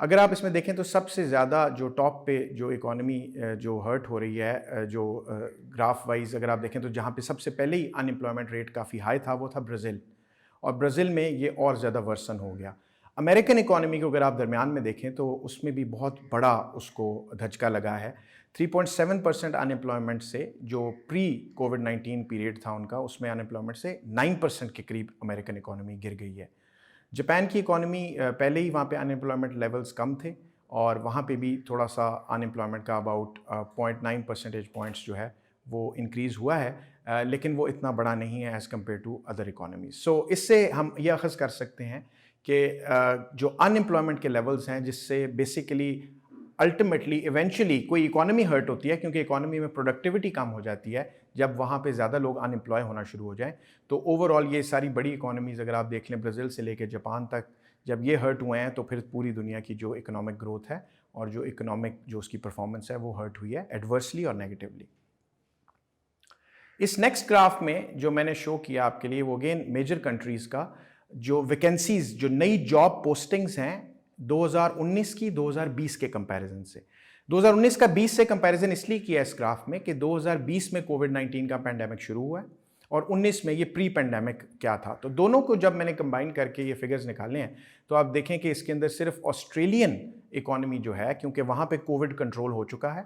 اگر آپ اس میں دیکھیں تو سب سے زیادہ جو ٹاپ پہ جو اکانومی جو ہرٹ ہو رہی ہے، جو گراف وائز اگر آپ دیکھیں تو جہاں پہ سب سے پہلے ہی ان امپلائمنٹ ریٹ کافی ہائی تھا وہ تھا برازیل، اور برازیل میں یہ اور زیادہ ورسن ہو گیا۔ امریکن اکانومی کو اگر آپ درمیان میں دیکھیں تو اس میں بھی بہت بڑا اس کو دھچکا لگا ہے۔ 3.7% ان امپلائمنٹ سے جو پری کووڈ-19 پیریڈ تھا ان کا، اس میں ان امپلائمنٹ سے 9% کے قریب امریکن اکانومی گر گئی ہے۔ جاپان کی اکانومی پہلے ہی وہاں پہ ان امپلائمنٹ لیولز کم تھے، اور وہاں پہ بھی تھوڑا سا ان امپلائمنٹ کا اباؤٹ 0.9 پرسنٹیج پوائنٹس جو ہے وہ انکریز ہوا ہے، لیکن وہ اتنا بڑا نہیں ہے as compare to other economies. So اس سے ہم یہ اخذ کر سکتے ہیں کہ جو ان امپلائمنٹ کے لیولز ہیں، جس سے بیسیکلی الٹیمیٹلی ایونچولی کوئی اکانومی ہرٹ ہوتی ہے، کیونکہ اکانومی میں پروڈکٹیوٹی کم ہو جاتی ہے جب وہاں پہ زیادہ لوگ ان امپلائی ہونا شروع ہو جائیں۔ تو اوور آل یہ ساری بڑی اکانومیز اگر آپ دیکھ لیں برازیل سے لے کے جاپان تک، جب یہ ہرٹ ہوئے ہیں تو پھر پوری دنیا کی جو اکنامک گروتھ ہے اور جو اکنامک جو اس کی پرفارمنس ہے وہ ہرٹ ہوئی ہے ایڈورسلی اور نیگیٹولی۔ اس نیکسٹ گراف میں جو میں نے شو کیا آپ کے لیے وہ اگین میجر کنٹریز کا جو ویکنسیز، جو نئی جاب پوسٹنگز ہیں 2019 کی 2020 کے کمپیریزن سے۔ 2019 کا 20 سے کمپیریزن اس لیے کیا اس گراف میں کہ 2020 میں کووڈ-19 کا پینڈیمک شروع ہوا ہے اور 19 میں یہ پری پینڈیمک کیا تھا۔ تو دونوں کو جب میں نے کمبائن کر کے یہ فگرز نکالے ہیں تو آپ دیکھیں کہ اس کے اندر صرف آسٹریلین اکانومی جو ہے، کیونکہ وہاں پہ کووڈ کنٹرول ہو چکا ہے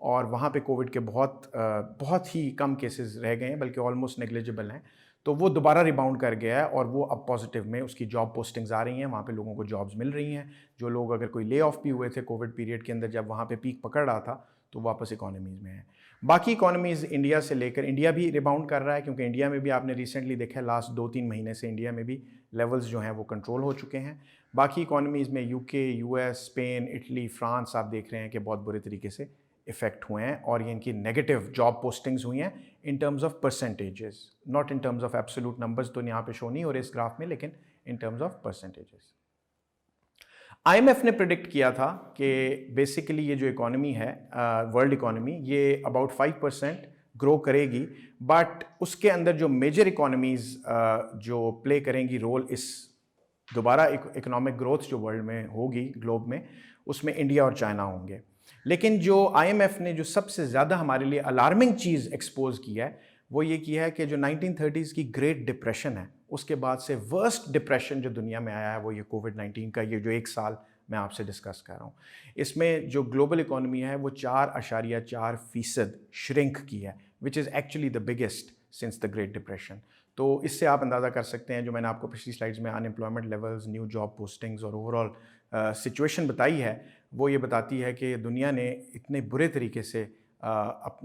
اور وہاں پہ کووڈ کے بہت ہی کم کیسز رہ گئے ہیں، بلکہ آلموسٹ نیگلیجبل ہیں، تو وہ دوبارہ ریباؤنڈ کر گیا ہے اور وہ اب پازیٹیو میں اس کی جاب پوسٹنگز آ رہی ہیں، وہاں پہ لوگوں کو جابز مل رہی ہیں۔ جو لوگ اگر کوئی لے آف بھی ہوئے تھے کووڈ پیریڈ کے اندر جب وہاں پہ پیک پکڑ رہا تھا تو واپس اکانومیز میں ہیں۔ باقی اکانومیز انڈیا سے لے کر، انڈیا بھی ریباؤنڈ کر رہا ہے کیونکہ انڈیا میں بھی آپ نے ریسنٹلی دیکھا ہے لاسٹ 2-3 مہینے سے انڈیا میں بھی لیولز جو ہیں وہ کنٹرول ہو چکے ہیں۔ باقی اکانومیز میں U K, U S, Spain, Italy, France آپ دیکھ رہے ہیں کہ بہت برے طریقے سے افیکٹ ہوئے ہیں اور یہ ان کی نیگیٹو جاب پوسٹنگز ہوئی ہیں ان terms of percentages, not in terms of absolute numbers تو یہاں پہ شو نہیں ہو رہے اس گراف میں، لیکن ان terms of percentages. I M F نے پریڈکٹ کیا تھا کہ بیسیکلی یہ جو اکانومی ہے ورلڈ اکانومی یہ اباؤٹ 5% گرو کرے گی، بٹ اس کے اندر جو میجر اکانومیز جو پلے کریں گی رول اس دوبارہ اکنامک گروتھ جو ورلڈ میں ہوگی گلوب میں، اس میں انڈیا اور چائنا ہوں گے۔ لیکن جو آئی ایم ایف نے جو سب سے زیادہ ہمارے لیے الارمنگ چیز ایکسپوز کی ہے وہ یہ کیا ہے کہ جو 1930s کی گریٹ ڈپریشن ہے اس کے بعد سے ورسٹ ڈپریشن جو دنیا میں آیا ہے وہ یہ کووڈ-19 کا یہ جو 1 سال میں آپ سے ڈسکس کر رہا ہوں، اس میں جو گلوبل اکانومی ہے وہ 4.4% شرنک کی ہے، which is actually the biggest since the great depression. تو اس سے آپ اندازہ کر سکتے ہیں جو میں نے آپ کو پچھلی سلائڈز میں ان employment levels, new job postings اور اوور آل سچویشن بتائی ہے، وہ یہ بتاتی ہے کہ دنیا نے اتنے برے طریقے سے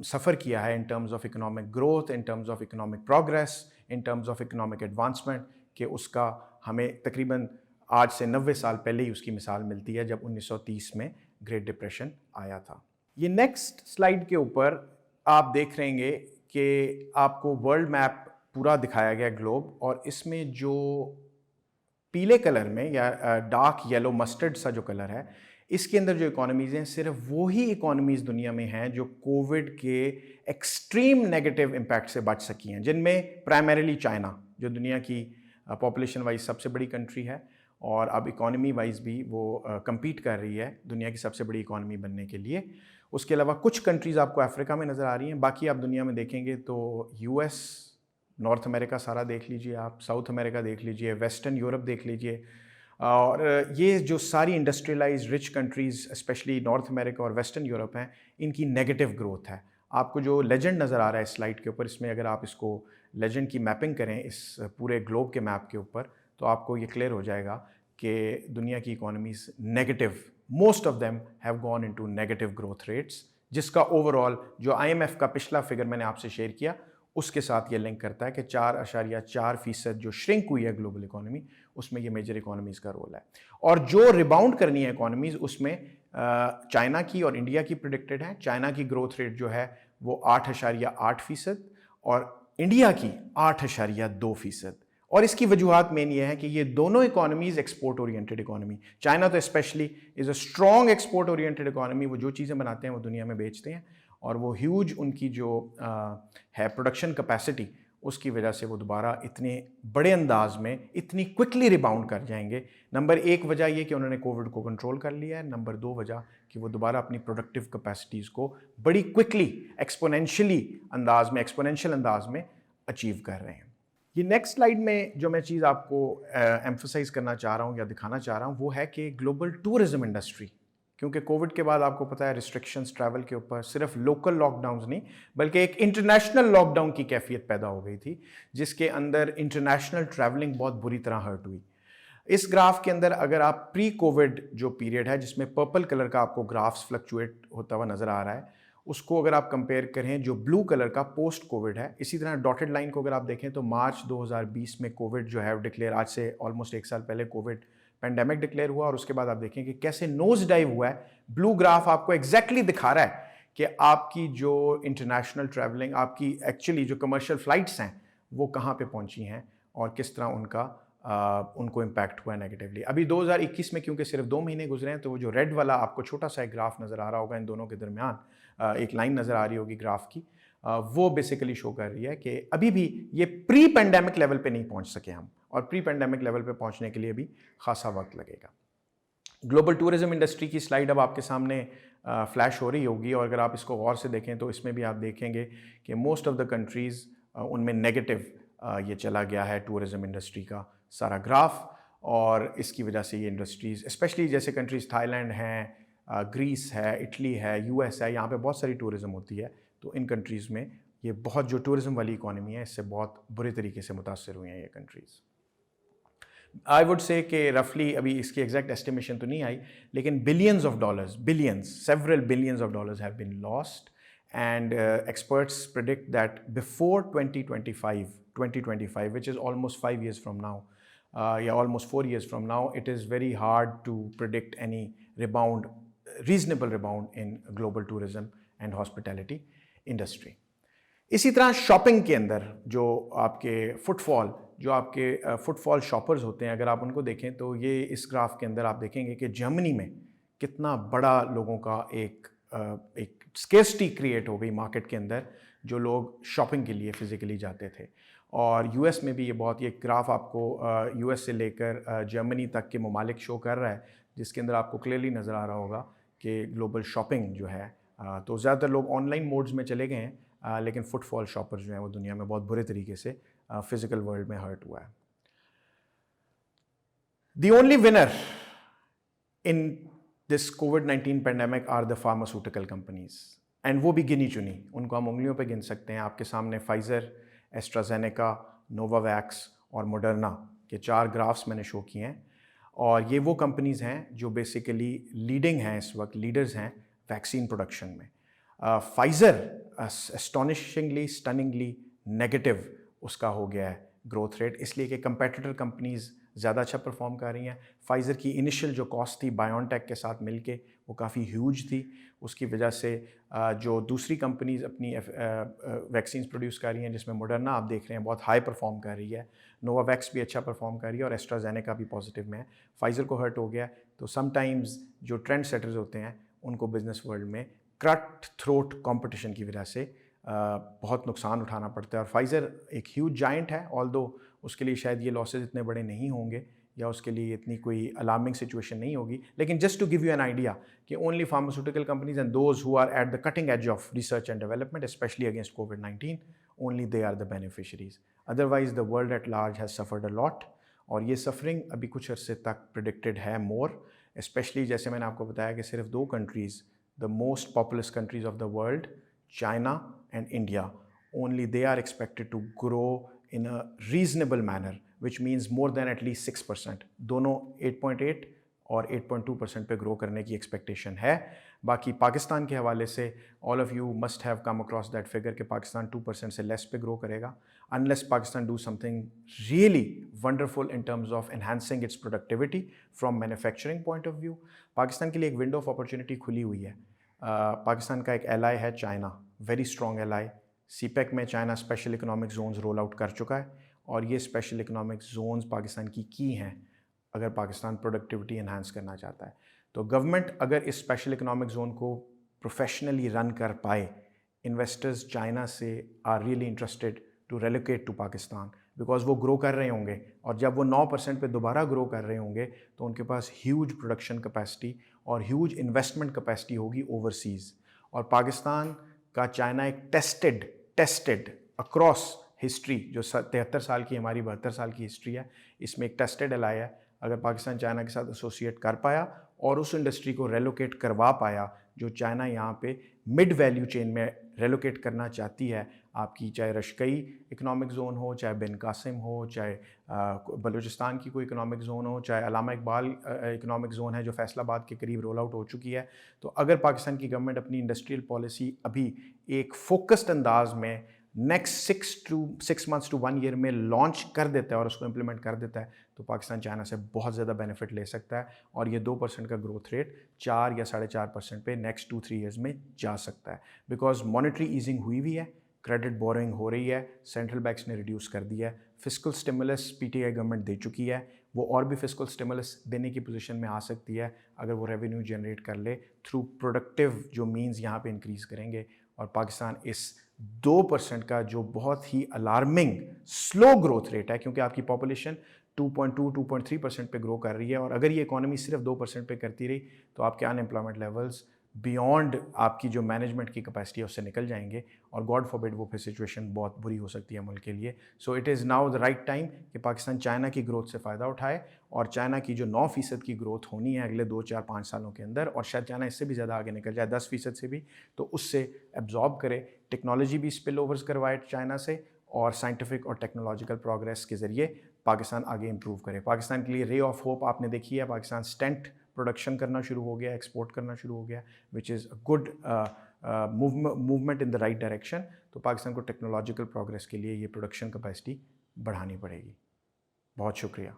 سفر کیا ہے ان terms of economic growth, in terms of economic progress, in terms of economic advancement, کہ اس کا ہمیں تقریباً آج سے 90 سال پہلے ہی اس کی مثال ملتی ہے جب 1930 میں گریٹ ڈپریشن آیا تھا۔ یہ نیکسٹ سلائیڈ کے اوپر آپ دیکھ رہیں گے کہ آپ کو ورلڈ میپ پورا دکھایا گیا گلوب، اور اس میں جو پیلے کلر میں یا ڈارک یلو مسٹرڈ سا جو کلر ہے اس کے اندر جو اکانومیز ہیں صرف وہی اکانومیز دنیا میں ہیں جو کووڈ کے ایکسٹریم نیگیٹو امپیکٹ سے بچ سکی ہیں، جن میں پرائمریلی چائنا جو دنیا کی پاپولیشن وائز سب سے بڑی کنٹری ہے اور اب اکانومی وائز بھی وہ کمپیٹ کر رہی ہے دنیا کی سب سے بڑی اکانومی بننے کے لیے۔ اس کے علاوہ کچھ کنٹریز آپ کو افریقہ میں نظر آ رہی ہیں، باقی آپ دنیا میں دیکھیں گے تو یو ایس، نارتھ امریکہ سارا دیکھ لیجئے، آپ ساؤتھ امریکہ دیکھ لیجئے، ویسٹرن یورپ دیکھ لیجئے، اور یہ جو ساری industrialise rich countries especially North America اور ویسٹرن یورپ ہیں ان کی نیگیٹو گروتھ ہے۔ آپ کو جو لیجنڈ نظر آ رہا ہے اس سلائیڈ کے اوپر، اس میں اگر آپ اس کو لیجنڈ کی میپنگ کریں اس پورے گلوب کے میپ کے اوپر تو آپ کو یہ کلیئر ہو جائے گا کہ دنیا کی economies negative, most of them have gone into negative growth rates, جس کا اوور آل جو آئی ایم ایف کا پچھلا فگر میں نے آپ سے شیئر کیا اس کے ساتھ یہ لنک کرتا ہے کہ 4.4% جو شرنک ہوئی ہے گلوبل اکانومی اس میں یہ میجر اکانومیز کا رول ہے، اور جو ریباؤنڈ کرنی ہے اکانومیز اس میں چائنا کی اور انڈیا کی پریڈکٹڈ ہیں۔ چائنا کی گروتھ ریٹ جو ہے وہ 8.8% اور انڈیا کی 8.2%، اور اس کی وجوہات مین یہ ہے کہ یہ دونوں economies export oriented economy, China تو especially is a strong export oriented economy, وہ جو چیزیں بناتے ہیں وہ دنیا میں بیچتے ہیں اور وہ ہیوج ان کی جو ہے پروڈکشن کیپیسٹی اس کی وجہ سے وہ دوبارہ اتنے بڑے انداز میں اتنی کوئکلی ریباؤنڈ کر جائیں گے. نمبر 1 وجہ یہ کہ انہوں نے کووڈ کو کنٹرول کر لیا ہے. نمبر 2 وجہ کہ وہ دوبارہ اپنی پروڈکٹیو کیپیسٹیز کو بڑی کوئکلی ایکسپونینشیل انداز میں اچیو کر رہے ہیں. یہ نیکسٹ سلائیڈ میں جو میں چیز آپ کو ایمفسائز کرنا چاہ رہا ہوں یا دکھانا چاہ رہا ہوں وہ ہے کہ گلوبل ٹورزم انڈسٹری، کیونکہ کووڈ کے بعد آپ کو پتہ ہے ریسٹرکشنز ٹریول کے اوپر صرف لوکل لاک ڈاؤنز نہیں بلکہ ایک انٹرنیشنل لاک ڈاؤن کی کیفیت پیدا ہو گئی تھی، جس کے اندر انٹرنیشنل ٹریولنگ بہت بری طرح ہرٹ ہوئی. اس گراف کے اندر اگر آپ پری کووڈ جو پیریڈ ہے جس میں پرپل کلر کا آپ کو گرافس فلکچویٹ ہوتا ہوا نظر آ رہا ہے، اس کو اگر آپ کمپیئر کریں جو بلو کلر کا پوسٹ کووڈ ہے، اسی طرح ڈاٹڈ لائن کو اگر آپ دیکھیں تو مارچ 2020 میں کووڈ جو ہے ڈکلیئر، آج سے آلموسٹ 1 سال پہلے کووڈ پینڈیمک ڈکلیئر ہوا، اور اس کے بعد آپ دیکھیں کہ کیسے نوز ڈائیو ہوا ہے. بلو گراف آپ کو ایگزیکٹلی دکھا رہا ہے کہ آپ کی جو انٹرنیشنل ٹریولنگ، آپ کی ایکچولی جو کمرشل فلائٹس ہیں وہ کہاں پہ پہنچی ہیں اور کس طرح ان کو امپیکٹ ہوا ہے نیگیٹیولی. ابھی 2021 میں کیونکہ صرف 2 مہینے گزرے ہیں تو وہ جو ریڈ والا آپ کو چھوٹا سا ایک گراف نظر آ رہا ہوگا، ان دونوں کے درمیان ایک لائن نظر آ رہی ہوگی گراف کی، وہ بیسیکلی شو کر رہی ہے کہ ابھی بھی یہ پری پینڈیمک لیول پہ نہیں پہنچ سکے ہم، اور پری پینڈیمک لیول پہ پہنچنے کے لیے بھی خاصا وقت لگے گا. گلوبل ٹورزم انڈسٹری کی سلائیڈ اب آپ کے سامنے فلیش ہو رہی ہوگی، اور اگر آپ اس کو غور سے دیکھیں تو اس میں بھی آپ دیکھیں گے کہ موسٹ آف دا کنٹریز ان میں نیگیٹو یہ چلا گیا ہے ٹورزم انڈسٹری کا سارا گراف. اور اس کی وجہ سے یہ انڈسٹریز اسپیشلی جیسے کنٹریز تھائی لینڈ ہیں، گریس ہے، اٹلی ہے، یو ایس ہے، یہاں پہ بہت ساری ٹورزم ہوتی ہے، تو ان کنٹریز میں یہ بہت جو ٹورزم والی اکانومی ہے اس سے بہت برے طریقے سے متاثر ہوئی ہیں یہ کنٹریز. آئی وڈ سے کہ رفلی ابھی اس کی ایگزیکٹ ایسٹیمیشن تو نہیں آئی، لیکن billions of dollars, several billions of dollars have been lost, and experts predict that before 2025 which is almost 5 years from now, almost 4 years from now, it is very hard to predict any reasonable rebound in global tourism and hospitality industry. اسی طرح shopping کے اندر جو آپ کے fit فال shoppers ہوتے ہیں، اگر آپ ان کو دیکھیں تو یہ اس گراف کے اندر آپ دیکھیں گے کہ جرمنی میں کتنا بڑا لوگوں کا ایک اسکیرسٹی کریٹ ہو گئی مارکیٹ کے اندر، جو لوگ شاپنگ کے لیے فزیکلی جاتے تھے. اور یو ایس میں بھی یہ گراف آپ کو یو ایس سے لے کر جرمنی تک کے ممالک شو کر رہا ہے، جس کے اندر آپ کو کلیئرلی نظر آ رہا ہوگا کہ گلوبل شاپنگ جو ہے تو زیادہ تر لوگ آن لائن موڈز میں چلے گئے ہیں، لیکن فٹ فال شاپر جو ہیں وہ دنیا میں بہت برے طریقے سے فزیکل ورلڈ میں ہرٹ ہوا ہے. The only winner in this کووڈ-19 pandemic are the pharmaceutical companies, and وہ بھی گنی چنی، ان کو ہم انگلیوں پہ گن سکتے ہیں. آپ کے سامنے فائزر، ایسٹرازینیکا، نووا ویکس اور موڈرنا کے 4 گرافس میں نے شو کیے ہیں، اور یہ وہ کمپنیز ہیں جو بیسیکلی لیڈنگ ہیں، اس وقت لیڈرز ہیں ویکسین پروڈکشن میں. فائزر اسٹننگلی نیگیٹو اس کا ہو گیا ہے گروتھ ریٹ، اس لیے کہ کمپیٹیٹر کمپنیز زیادہ اچھا پرفارم کر رہی ہیں. فائزر کی انیشل جو کاسٹ تھی بایون ٹیک کے ساتھ مل کے وہ کافی ہیوج تھی، اس کی وجہ سے جو دوسری کمپنیز اپنی ویکسینز پروڈیوس کر رہی ہیں، جس میں موڈرنا آپ دیکھ رہے ہیں بہت ہائی پرفارم کر رہی ہے، نووا ویکس بھی اچھا پرفارم کر رہی ہے، اور ایسٹرازینیکا بھی پازیٹیو میں ہے. فائزر کو ہرٹ ہو گیا. تو سم ٹائمز جو ٹرینڈ سیٹرز ہوتے ہیں ان کو بزنس ورلڈ میں کٹ تھروٹ کمپٹیشن کی وجہ سے بہت نقصان اٹھانا پڑتا ہے. اور فائزر ایک ہیوج جائنٹ ہے، آلدو اس کے لیے شاید یہ لاسز اتنے بڑے نہیں ہوں گے یا اس کے لیے اتنی کوئی الارمنگ سچویشن نہیں ہوگی، لیکن just to give you an idea کہ only pharmaceutical companies and those who are at the cutting edge of research and development especially against کووڈ-19 only they are the beneficiaries. Otherwise the world at large has suffered a lot, اور یہ suffering ابھی کچھ عرصے تک پریڈکٹڈ ہے مور، especially جیسے میں نے آپ کو بتایا کہ صرف 2 countries, the most populous countries of the world, China and India, only they are expected to grow in a reasonable manner, which means more than at least 6%. دونوں 8.8 اور 8.2% پہ گرو کرنے کی ایکسپیکٹیشن ہے. باقی پاکستان کے حوالے سے all of you must have come across that figure کہ پاکستان 2% سے لیس پہ گرو کرے گا unless Pakistan do something really wonderful in terms of enhancing its productivity from manufacturing point of view. Pakistan کے لیے ایک ونڈو آف اپرچونیٹی کھلی ہوئی ہے. پاکستان کا ایک ایلائی ہے China, very strong ally. CPEC میں China special economic zones roll out کر چکا ہے، اور یہ اسپیشل اکنامک زونز پاکستان کی ہیں اگر پاکستان پروڈکٹیوٹی انہانس کرنا چاہتا ہے. تو گورنمنٹ اگر اس اسپیشل اکنامک زون کو پروفیشنلی رن کر پائے، انویسٹرز چائنا سے are really interested to relocate to Pakistan, because وہ گرو کر رہے ہوں گے اور جب وہ 9% پہ دوبارہ گرو کر رہے ہوں گے تو ان کے پاس ہیوج پروڈکشن کیپیسٹی اور ہیوج انویسٹمنٹ کیپیسٹی ہوگی اوورسیز. اور پاکستان کا چائنا ایک ٹیسٹڈ اکراس ہسٹری، جو 73 سال کی ہماری 72 سال کی ہسٹری ہے، اس میں ایک ٹیسٹڈ الائی ہے. اگر پاکستان چائنا کے ساتھ ایسوسیٹ کر پایا اور اس انڈسٹری کو ریلوکیٹ کروا پایا جو چائنا یہاں پہ مڈ ویلیو چین میں ریلوکیٹ کرنا چاہتی ہے، آپ کی چاہے رشکئی اکنامک زون ہو، چاہے بن قاسم ہو، چاہے بلوچستان کی کوئی اکنامک زون ہو، چاہے علامہ اقبال اکنامک زون ہے جو فیصل آباد کے قریب رول آؤٹ ہو چکی ہے. تو اگر پاکستان کی گورنمنٹ اپنی انڈسٹریل پالیسی ابھی ایک فوکسڈ انداز میں نیکسٹ 6 months to 1 year میں لانچ کر دیتا ہے اور اس کو امپلیمنٹ کر دیتا ہے تو پاکستان چائنا سے بہت زیادہ بینیفٹ لے سکتا ہے اور یہ 2% کا گروتھ ریٹ 4 یا 4.5% پہ نیکسٹ 2-3 ایئرز میں جا سکتا ہے. بیکاز مانیٹری ایزنگ ہوئی ہوئی ہے، کریڈٹ بورنگ ہو رہی ہے، سینٹرل بینکس نے ریڈیوس کر دیا ہے، fiscal stimulus P T I government دے چکی ہے، وہ اور بھی فسکل سٹیمولس دینے کی پوزیشن میں آ سکتی ہے اگر وہ ریونیو جنریٹ کر لے تھرو پروڈکٹیو جو مینز یہاں پہ انکریز کریں گے. اور پاکستان اس 2% کا جو بہت ہی الارمنگ سلو گروتھ ریٹ ہے، کیونکہ آپ کی پاپولیشن 2.3% پہ گرو کر رہی ہے اور اگر یہ اکانومی صرف 2% پہ کرتی رہی تو آپ کے ان امپلائمنٹ لیولز بیونڈ آپ کی جو مینجمنٹ کی کیپیسٹی ہے اس سے نکل جائیں گے اور گاڈ فاربڈ وہ پھر سچویشن بہت بری ہو سکتی ہے ملک کے لیے. So it is now the right time کہ پاکستان چائنا کی گروتھ سے فائدہ اٹھائے اور چائنا کی جو 9% کی گروتھ ہونی ہے اگلے 2-4-5 سالوں کے اندر، اور شاید چائنا اس سے بھی زیادہ آگے نکل جائے 10% سے بھی، تو اس سے ایبزارب کرے، ٹیکنالوجی بھی اسپل اوورز کروائے چائنا سے اور سائنٹیفک اور ٹیکنالوجیکل پروگریس کے ذریعے پاکستان آگے امپروو کرے. پاکستان کے لیے رے آف ہوپ آپ نے دیکھی ہے، پاکستان اسٹینٹ پروڈکشن کرنا شروع ہو گیا، ایکسپورٹ کرنا شروع ہو گیا، which is a good movement in the right direction. تو پاکستان کو ٹیکنالوجیکل پروگریس کے لیے یہ پروڈکشن کیپیسٹی بڑھانی پڑے گی. بہت شکریہ.